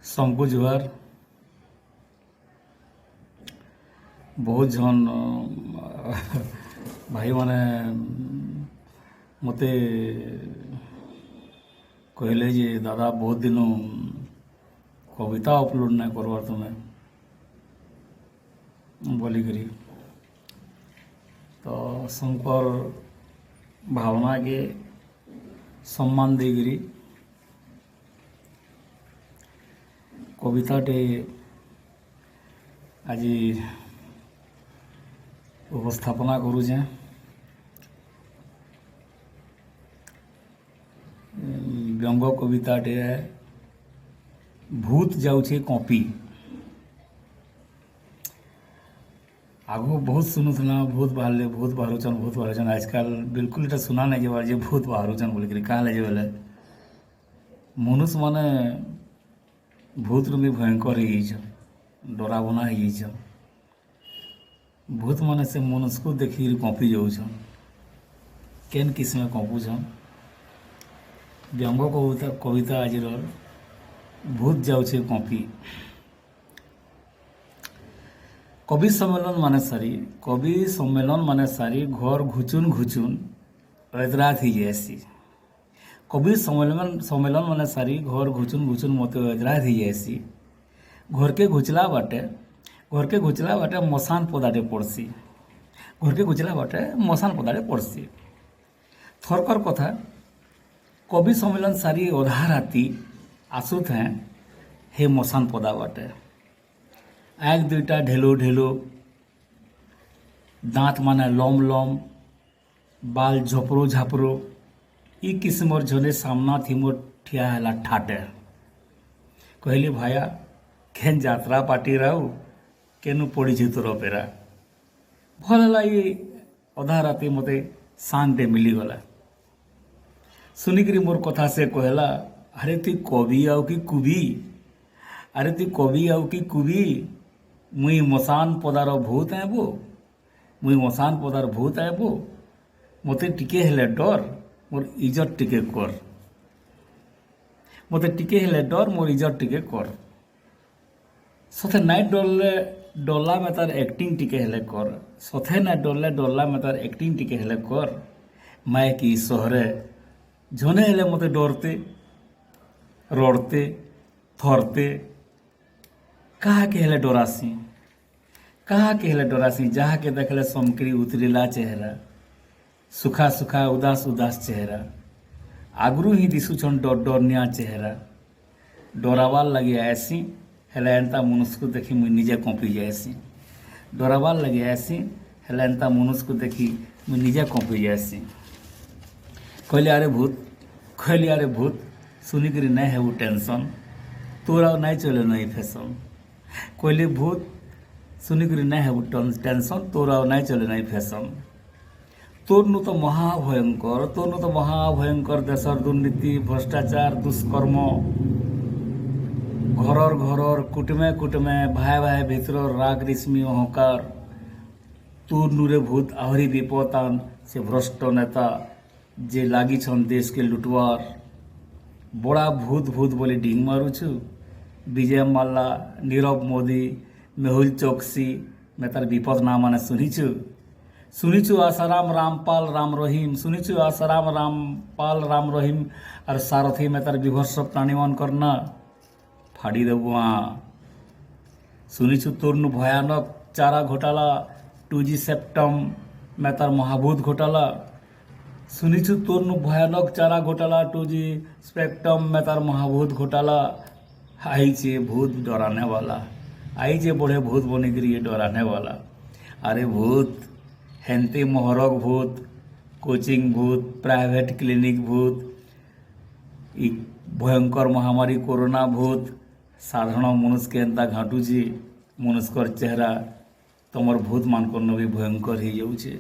सबको जुहार। बहुत जन भाई माने मते कहले जे दादा बहुत दिन कविता अपलोड ना करवार तुम्हें बोलिकी तो शंकर भावना के सम्मान देगिरी कविताटे आज उपस्थापना करुचे। व्यंग कविताटे भूत जाऊे कॉपी। आगो बहुत सुनुला भूत बाहरुचन आजकल बिल्कुल इटा सुना नहीं जबार जे भूत बाहरुचन बोलिकी क्या जे बोले मनुष्य माने भूत रूपी भयंकर हो डरावना हो भूत माने से मनुष्य को देखी कंपी जाऊन केन किस्म कंपुछन। व्यंग कविता आज भूत जाऊे कंपी। कवि सम्मेलन माने सारी घर घुचुन घुचुन ऐतरात ही जैसी। कवि सम्मेलन माने सारी घर घुचुन घुचुन मत ऐतरात ही जैसी। घर के घुचला बाटे मसान पदाटे पड़सी। थरकर कथा कवि सम्मेलन सारी अधा राति आसुत हैं हे मसान पदा बाटे। एक दुईटा ढेलो ढेलो दांत माने लम लम बाल झपरो झापरो ई किस्मर झने सामना थी मोर ठिया है ठाटे। कहली भाया केन यात्रा पार्टी राउ केनु पड़ी तोर पेरा भल है। ये अधा राति मते शांति मिलीगला। सुनिकी मोर कथा से कहला अरे तु कवि आउ कि कुबी। अरे तु कवि आउ कि कुबी मुई मसान पदार भूत आबो मते टिके हेले डर मोर इज्जत टिके कर। मोर इज्जत टिके कर सथे नाइ डरला में तार एक्टिंग टिके हेले कर। सथे नाइ डरला में तार एक्टिंग टिके हेले कर। मैं कि सहरे झने हेले मते डरते रड़ते थरते कहा के हेले डरासी जहा के देखले समकरी उतरीला चेहरा सुखा सुखा उदास उदास चेहरा आगरू ही दिशुछन डर डरनिया चेहरा डरावार लगे ऐसी हेले एंता मनुष्य को देखी मुई निजे कंपी जाएसी। डरावार लगे ऐसी हेले एंता मनुष्य को देखी मुई निजे कंपी जाएसी। कहली अरे भूत सुनिकी नहीं है वो टेंशन तोरा नहीं चले नहीं फैशन। कहली भूत सुनिकी नहीं है वो टेंशन तोरा नहीं चले नहीं फैशन। तोरनु तो महाभयंकर देशर दुर्नीति भ्रष्टाचार दुष्कर्म घरर कुटुमे भाई भाई भितर राग रिश्मी अहंकार तोरनु रे भूत आहरी विपदान से भ्रष्ट नेता जे लागी छन देश के लुटवार बड़ा भूत बोली डिंग मारुछु। विजय माल्या नीरव मोदी मेहुल चौकसी मैं तार विपद ना माने सुनीचु आसाराम रामपाल राम रहीम और सारथी में तार विभर्ष प्राणीमान करना फाड़ी देबुआ। सुनीचु तोरनु भयानक चारा घोटाला 2G सेप्टम में तार महाभूत घोटाला। सुनीचु तोरनु भयानक चारा घोटाला 2G स्पेक्ट्रम में तार महाभूत घोटाला। आई चे भूत डराने वाला आई चे बड़े भूत बनिकी ये डराने वाला। अरे भूत हेंती मोहरक भूत कोचिंग भूत प्राइवेट क्लिनिक भूत ई भयंकर महामारी कोरोना भूत साधारण मनुष्य के एंता घाटुची मनुष्यर चेहरा तुमर भूत मानकर भी भयंकर ही जाऊे।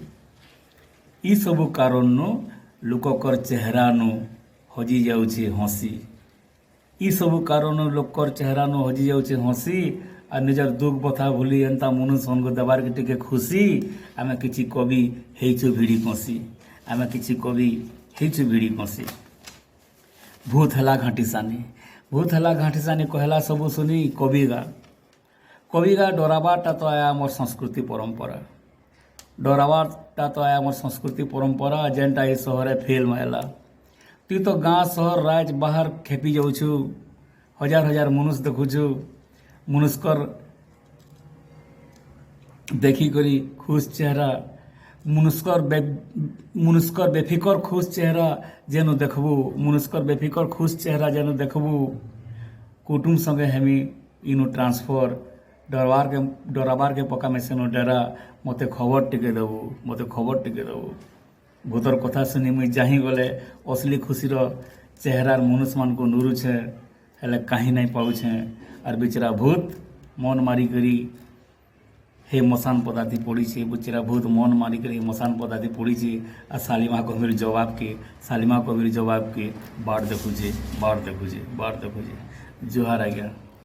ई सबु कारण लोकर चेहरा हजि जाऊे हसी। ई सबु कारण लोकर चेहरा हजि जाऊे हसी आ निजर दुख बथा भूली एंता मनुष्य को देवार के टिके खुशी आमे किछि कवि हेचु भिड़ी कसी भूत हेला घाटी सानी भूत हला घाटीसानी कहला सबू सुनी कविगा डराबाटा तो आया आमर संस्कृति परंपरा डराबाटा तो आया आमर संस्कृति परंपरा जेनटा ए सहरे फेल मायला तु तो गाँ सहर राज बाहर खेपी जाऊछु हजार हजार मनुष्य देखुछु मनुष्कर देखी करी खुश चेहरा मुनुष्कर बेफिकर खुश चेहरा जेनु देखबू मुनुष्कर बेफिकर खुश चेहरा जेनु देखबू कुटुम संगे हेमी इनु ट्रांसफर डराबार के पका में सेनो डरा मते खबर टिके देबू भूतर कथा सुनी मुई जाही गले असली खुशीर चेहरार मनुष्य मान को नुरुछे हेले कहीं नहीं पाउछे आर बिचरा भूत मन मारी करी हे मसान पदाती पड़ी बुचरा भूत मन मारी करी मसान पदाती पड़ी आ सालिमा कबीर जवाब के बाट देखुजे जुहार आ गया।